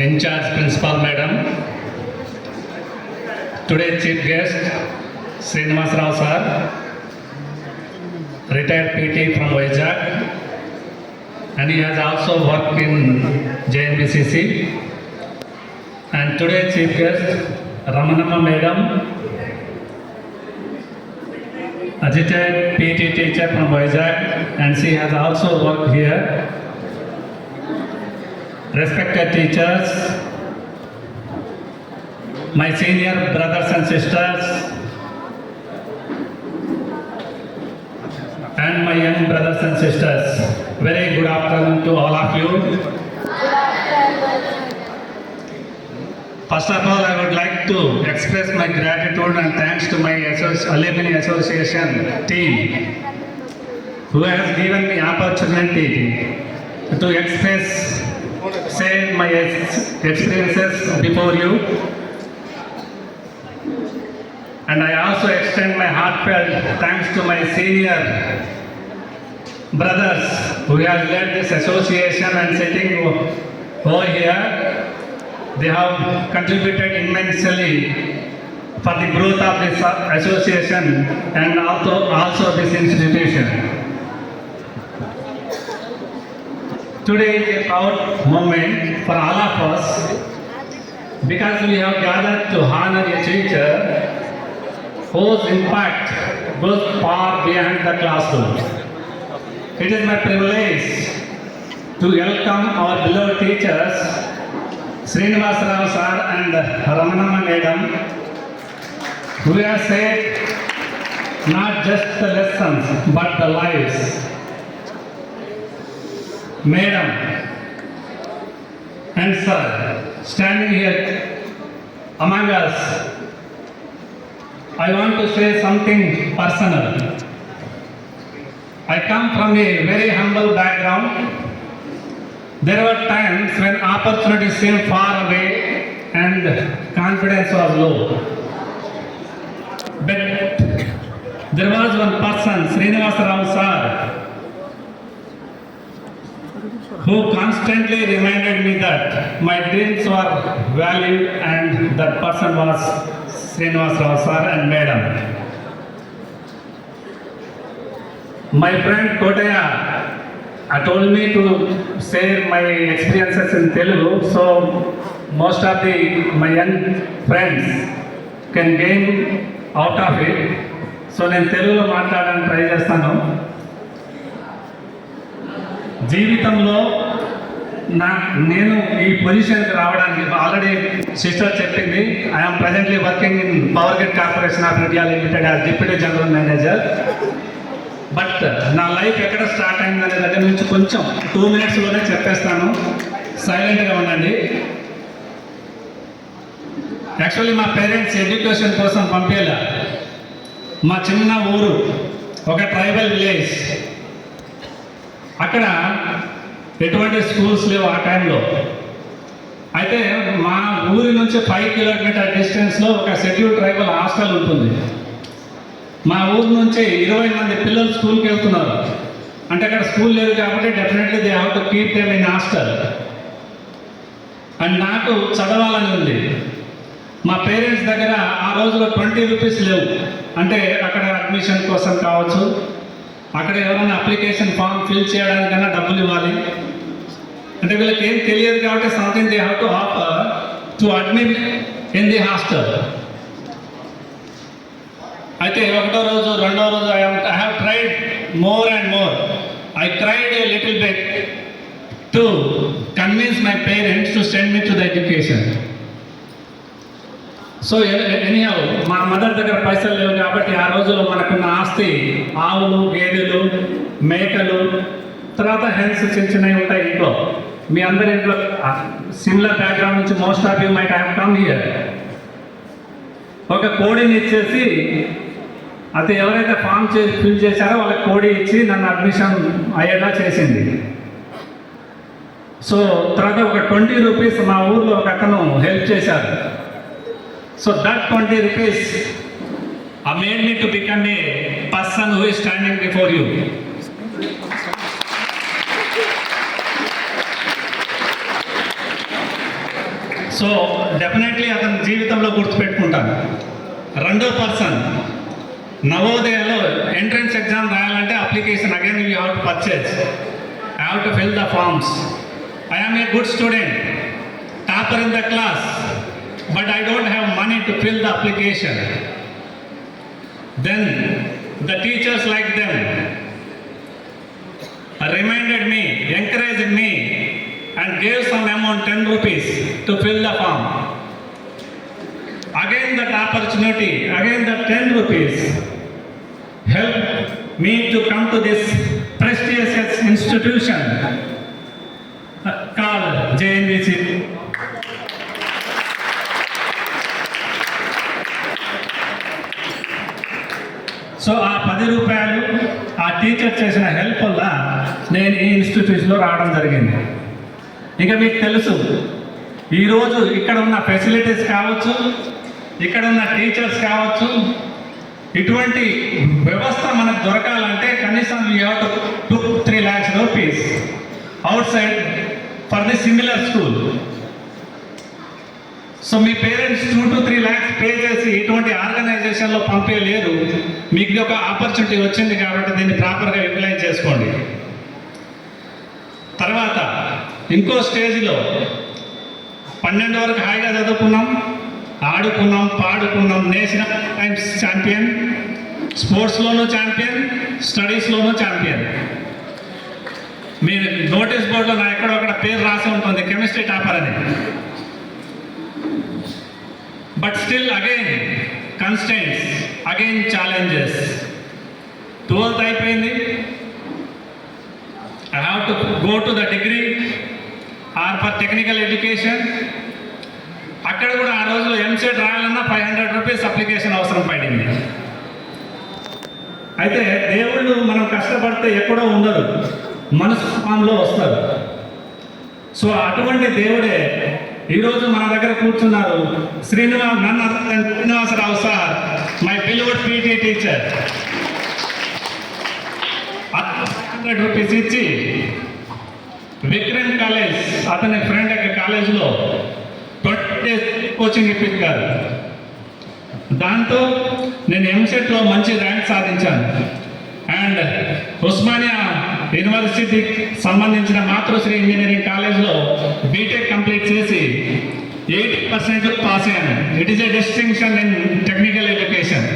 in charge principal madam, today's chief guest Srinivas Rao sir, retired PT from Vizag, and he has also worked in JNBCC. And today's chief guest Ramanamma madam, retired PT teacher from Vizag, and she has also worked here. Respected teachers, my senior brothers and sisters, and my young brothers and sisters, very good afternoon to all of you. First of all, I would like to express my gratitude and thanks to my Alumni Association team who has given me opportunity to share my experiences before you. And I also extend my heartfelt thanks to my senior brothers who have led this association and sitting over here. They have contributed immensely for the growth of this association and also this institution. Today is a proud moment for all of us because we have gathered to honor a teacher whose impact goes far beyond the classroom. It is my privilege to welcome our beloved teachers, Srinivas Rao sir and Ramanamma madam, who have said not just the lessons but the lives. Madam and sir, standing here among us, I want to say something personal. I come from a very humble background. There were times when opportunities seemed far away and confidence was low. But there was one person, Srinivas Rao sir, who constantly reminded me that my dreams were valued, and that person was Srinivas Rao sir and madam. My friend Kotaya told me to share my experiences in Telugu, so most of my young friends can gain out of it. So నేను తెలుగులో మాట్లాడడానికి try చేస్తాను. జీవితంలో నేను ఈ పొజిషన్కి రావడానికి already sister చెప్పింది, I'm presently working in power grid corporation of India limited as deputy general manager. But నా లైఫ్ ఎక్కడ స్టార్ట్ అయిందనే దగ్గర నుంచి కొంచెం 2 minutesలోనే చెప్పేస్తాను, సైలెంట్గా ఉండండి. యాక్చువల్లీ మా పేరెంట్స్ ఎడ్యుకేషన్ కోసం పంపేలా. మా చిన్న ఊరు ఒక ట్రైబల్ విలేజ్, అక్కడ ఎటువంటి స్కూల్స్ లేవు ఆ టైంలో. అయితే మా ఊరి నుంచి 5 kilometer డిస్టెన్స్లో ఒక షెడ్యూల్ ట్రైబల్ హాస్టల్ ఉంటుంది. మా ఊరు నుంచి 20 మంది పిల్లలు స్కూల్కి వెళ్తున్నారు. అంటే అక్కడ స్కూల్ లేదు కాబట్టి definitely they have to keep them in hostel. And నాకు చదవాలని ఉంది. మా పేరెంట్స్ దగ్గర ఆ రోజులో 20 rupees లేవు. అంటే అక్కడ అడ్మిషన్ కోసం కావచ్చు, అక్కడ ఎవరైనా అప్లికేషన్ ఫామ్ ఫిల్ చేయడానికైనా డబ్బులు ఇవ్వాలి. అంటే వీళ్ళకి ఏం తెలియదు కాబట్టి something they have to offer to admit in the hostel. అయితే ఒకటో రోజు, రెండో రోజు I have tried more and more. I cried a little bit to convince my parents to send me to the education. So anyhow మా mother దగ్గర పైసలు లేవు కాబట్టి ఆ రోజుల్లో మనకున్న ఆస్తి ఆవులు, గేదెలు, మేకలు, తర్వాత హెన్స్ చిన్న చిన్నవి ఉంటాయి ఇంట్లో. మీ అందరి ఇంట్లో సిమిలర్ బ్యాక్గ్రౌండ్ నుంచి most of you might have come here. ఒక కోడిని ఇచ్చేసి, అది ఎవరైతే ఫామ్ ఫిల్ చేశారో వాళ్ళకి కోడి ఇచ్చి నన్ను అడ్మిషన్ అయ్యేలా చేసింది. సో తర్వాత ఒక 20 rupees మా ఊర్లో ఒక అతను హెల్ప్ చేశారు. So that 20 rupees made me to become a person who is standing before you. So definitely అతని జీవితంలో గుర్తుపెట్టుకుంటాను. రెండో పర్సన్, నవోదయలో ఎంట్రన్స్ ఎగ్జామ్ రాయాలంటే application again you have to purchase, I have to fill the forms. I am a good student, topper in the class, but I don't have money to fill the application. Then the teachers like them reminded me, encouraged me and gave some amount, 10 rupees, to fill the form. Again that opportunity, again that 10 rupees helped me to come to this prestigious institution called JNVC. So ఆ 10 రూపాయలు ఆ teacher చేసిన help వల్ల నేను ఈ ఇన్స్టిట్యూషన్లో రావడం జరిగింది. ఇంకా మీకు తెలుసు, ఈరోజు ఇక్కడ ఉన్న ఫెసిలిటీస్ కావచ్చు, ఇక్కడ ఉన్న టీచర్స్ కావచ్చు, ఇటువంటి వ్యవస్థ మనకు దొరకాలంటే కనీసం we have to 2-3 lakhs rupees out side for the similar school. So me parents 2-3 lakhs pay చేసి ఇటువంటి ఆర్గనైజేషన్లో పంపేయలేరు. మీకు ఒక ఆపర్చునిటీ వచ్చింది కాబట్టి దీన్ని ప్రాపర్గా యూటిలైజ్ చేసుకోండి. తర్వాత ఇంకో స్టేజ్లో 12 వరకు హాయిగా చదువుకున్నాం, ఆడుకున్నాం, పాడుకున్నాం, నేషనల్ టైమ్స్ ఛాంపియన్, స్పోర్ట్స్లోనూ ఛాంపియన్, స్టడీస్లోనూ ఛాంపియన్. మీరు నోటీస్ బోర్డులో నా ఎక్కడో అక్కడ పేరు రాసి ఉంటుంది, కెమిస్ట్రీ టాపర్ అని. But still again constraints, again challenges. 12th అయిపోయింది, I have to go to the degree or for technical education. అక్కడ కూడా ఆ రోజులో ఎంసెట్ రాయాలన్నా 500 rupees అప్లికేషన్ అవసరం పడింది. అయితే దేవుళ్ళు మనం కష్టపడితే ఎక్కడో ఉండరు, మనసు ఫామ్లో వస్తారు. సో అటువంటి దేవుడే ఈరోజు మన దగ్గర కూర్చున్నారు. Srinivasarao sir, my believed PT teacher, 100 rupees ఇచ్చి విక్రమ్ కాలేజ్, అతని ఫ్రెండ్ యొక్క కాలేజ్లో 20 days కోచింగ్ ఇప్పించారు. దాంతో నేను ఎంసెట్లో మంచి ర్యాంక్ సాధించాను. అండ్ ఉస్మానియా యూనివర్సిటీకి సంబంధించిన మాతృశ్రీ ఇంజనీరింగ్ కాలేజ్లో బీటెక్ కంప్లీట్ చేసి 80% పాస్ అయ్యాను. It is a distinction in technical education.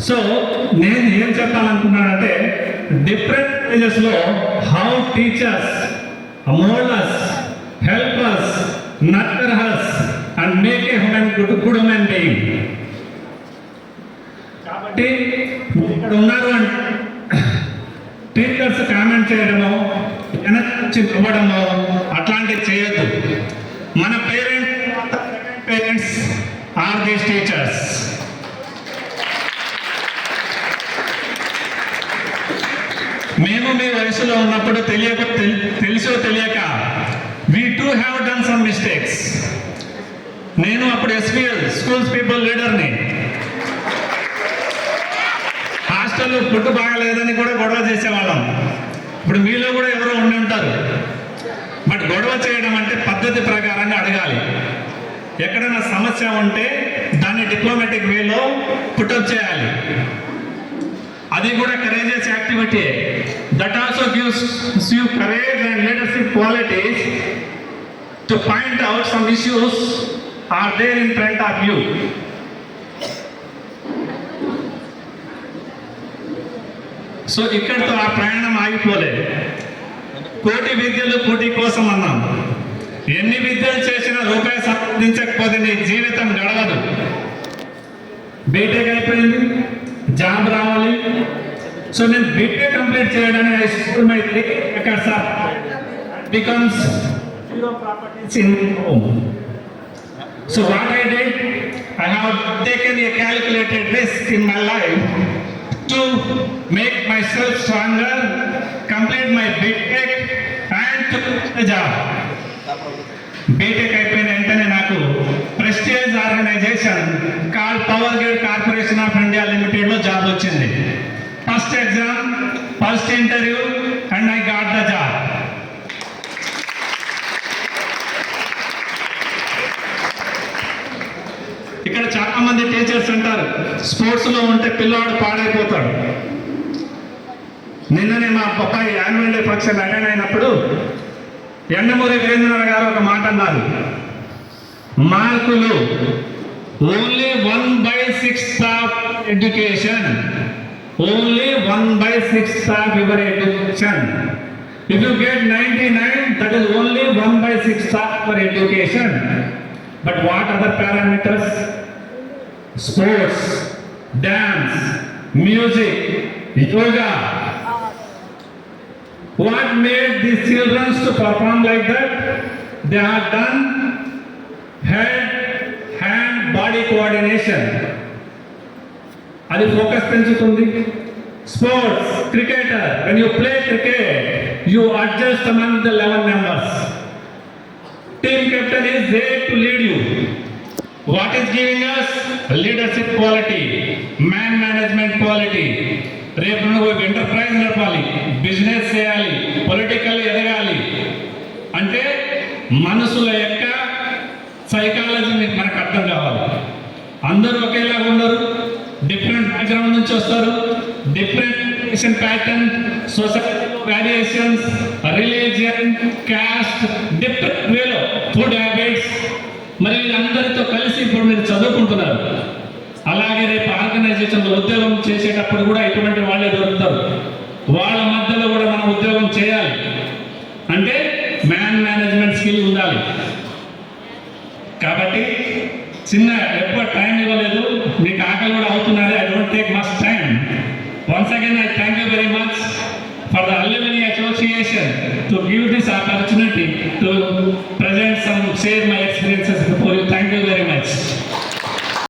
So నేను ఏం చెప్పాలనుకున్నానంటే, డిఫరెంట్ స్టేజెస్లో how teachers mould us, help us, nurture us and make a good human being. కాబట్టి ఇక్కడ ఉన్నారు అంటే టీచర్స్ కామెంట్ చేయడము, వెనక్కి ఇవ్వడము అట్లాంటివి చేయొద్దు. మన పేరెంట్స్ ఆర్ దీస్ టీచర్స్. మేము మీ వయసులో ఉన్నప్పుడు తెలుసో తెలియక we too have done some mistakes. నేను అప్పుడు SPL స్కూల్స్ పీపుల్ లీడర్ని. హాస్టల్లో ఫుడ్ బాగాలేదని కూడా గొడవ చేసేవాళ్ళం. ఇప్పుడు మీలో కూడా ఎవరో ఉండి ఉంటారు. బట్ గొడవ చేయడం అంటే పద్ధతి ప్రకారంగా అడగాలి. ఎక్కడైనా సమస్య ఉంటే దాన్ని డిప్లొమాటిక్ వేలో పుటప్ చేయాలి. అది కూడా courageous activity. That also gives you courage and leadership qualities to point out some issues are there in front of you. So ఇక్కడితో ఆ ప్రయాణం ఆగిపోలేదు. కోటి విద్యలు కోటి కోసం అన్నాం. ఎన్ని విద్యలు చేసినా రూపాయి సంపాదించకపోతే నీ జీవితం గడవదు. బీటెక్ అయిపోయింది, జాబ్ రావాలి. సో నేను బీటెక్ కంప్లీట్ చేయడానికి becomes in home. So what I did, I have taken a calculated risk in my life to make myself stronger, complete my BTech and to get a job. BTech అయిపోయిన వెంటనే నాకు prestigious organisation called power grid corporation of India లిమిటెడ్లో job వచ్చింది. First exam, first interview and I got the job. ఇక్కడ చాలా మంది teachers అంటారు స్పోర్ట్స్లో ఉంటే పిల్లవాడు పాడైపోతాడు. నిన్ననే మా అబ్బాయి యాన్యువల్ డే ఫంక్షన్ అటెండ్ అయినప్పుడు ఎండమూరి వీరేంద్రనాథ్ గారు ఒక మాట అన్నారు, మార్కులు only 1/6 of education, only 1/6 of your education. If you get 99, that is only 1/6 of your education. But what other parameters? Sports, dance, music, yoga. What made these children to perform like that? They have done head, hand, body coordination. అది focus పెంచుతుంది. Sports, cricketer, when you play cricket, you adjust among the 11 members. Team captain is there to lead you. What is giving us? Leadership quality, man management quality. రేపు నువ్వు enterprise నడపాలి, business చేయాలి, political ఎదగాలి అంటే మనసుల యొక్క psychology మీకు మనకు అర్థం కావాలి. అందరూ ఒకేలాగా ఉండరు, డిఫరెంట్ బ్యాక్గ్రౌండ్ నుంచి వస్తారు, different pattern, society variations, religion, caste, different వేలో ఫుడ్ హ్యాబిట్స్, మరి వీళ్ళందరితో కలిసి ఇప్పుడు మీరు చదువుకుంటున్నారు. అలాగే రేపు ఆర్గనైజేషన్లో ఉద్యోగం చేసేటప్పుడు కూడా ఇటువంటి వాళ్ళే దొరుకుతారు. వాళ్ళ మధ్యలో కూడా మనం ఉద్యోగం చేయాలి అంటే మ్యాన్ మేనేజ్మెంట్ స్కిల్ ఉండాలి. కాబట్టి చిన్న ఎక్కువ టైం ఇవ్వలేదు, మీకు ఆకలి కూడా అవుతున్నది. I don't take much time. Once again, I thank you very much for the Alumni Association to give this opportunity to present share my experiences